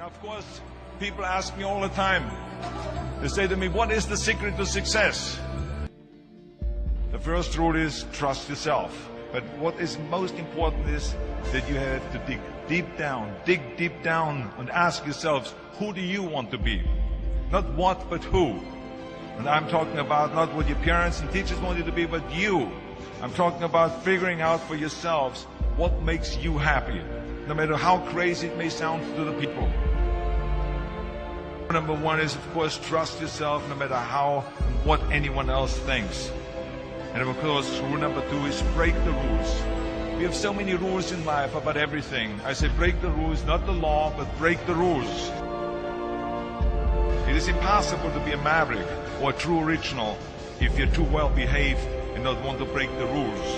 Of course, people ask me all the time. They say to me, what is the secret to success? The first rule is trust yourself. But what is most important is that you have to dig deep down and ask yourselves, who do you want to be? Not what, but who. And I'm talking about not what your parents and teachers want you to be, but you. I'm talking about figuring out for yourselves what makes you happy, no matter how crazy it may sound to the people. Number one is, of course, trust yourself no matter how and what anyone else thinks. And of course, rule number two is break the rules. We have so many rules in life about everything. I say break the rules, not the law, but break the rules. It is impossible to be a maverick or a true original if you're too well behaved and not want to break the rules.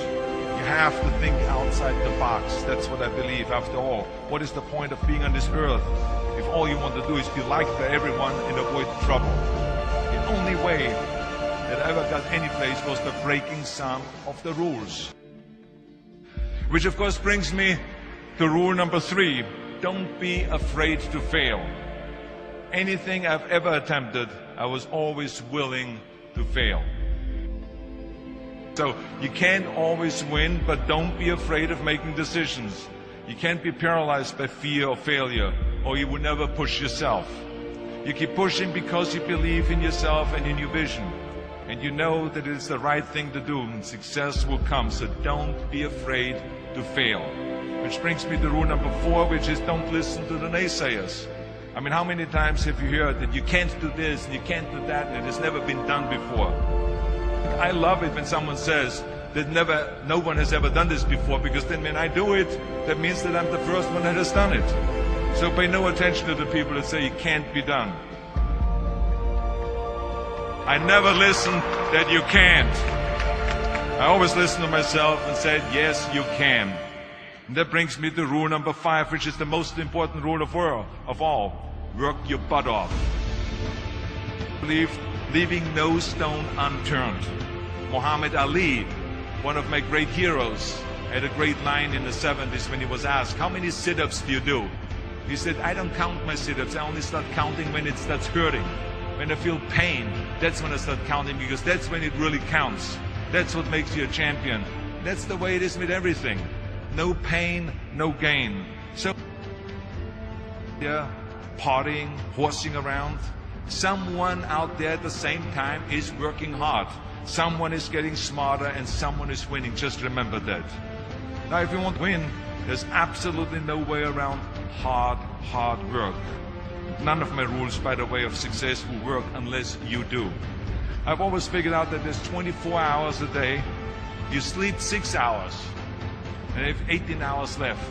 You have to think outside the box. That's what I believe. After all, what is the point of being on this earth if all you want to do is be liked by everyone and avoid trouble? The only way that I ever got any place was by breaking some of the rules. Which of course brings me to rule number three. Don't be afraid to fail. Anything I've ever attempted, I was always willing to fail. So you can't always win, but don't be afraid of making decisions. You can't be paralyzed by fear of failure, or you will never push yourself. You keep pushing because you believe in yourself and in your vision. And you know that it is the right thing to do, and success will come. So don't be afraid to fail. Which brings me to rule number four, which is don't listen to the naysayers. I mean, how many times have you heard that you can't do this and you can't do that and it has never been done before? I love it when someone says that no one has ever done this before, because then when I do it, that means that I'm the first one that has done it. So pay no attention to the people that say it can't be done. I never listen that you can't. I always listen to myself and said, yes, you can. And that brings me to rule number five, which is the most important rule of all. Work your butt off. Leaving no stone unturned. Muhammad Ali, one of my great heroes, had a great line in the 70s when he was asked, how many sit-ups do you do? He said, I don't count my sit-ups. I only start counting when it starts hurting. When I feel pain, that's when I start counting, because that's when it really counts. That's what makes you a champion. That's the way it is with everything. No pain, no gain. So, yeah, partying, horsing around. Someone out there at the same time is working hard. Someone is getting smarter and someone is winning. Just remember that. Now, if you want to win, there's absolutely no way around hard work. None of my rules, by the way, of success will work unless you do. I've always figured out that there's 24 hours a day. You sleep 6 hours, and you have 18 hours left.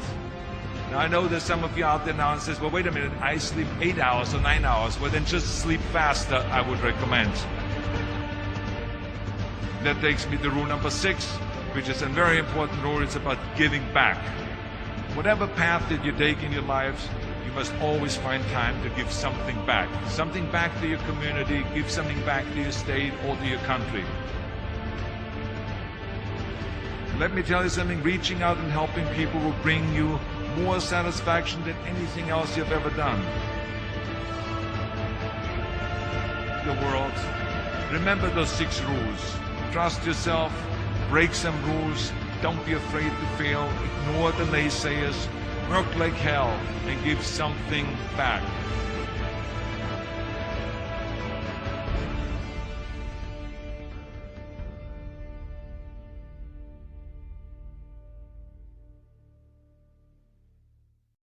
Now, I know there's some of you out there now and says, well, wait a minute, I sleep 8 hours or 9 hours. Well, then just sleep faster, I would recommend. That takes me to rule number 6, which is a very important rule. It's about giving back. Whatever path that you take in your lives, you must always find time to give something back. Something back to your community, give something back to your state or to your country. Let me tell you something, reaching out and helping people will bring you more satisfaction than anything else you've ever done. The world. Remember those 6 rules. Trust yourself, break some rules, don't be afraid to fail, ignore the naysayers, work like hell, and give something back.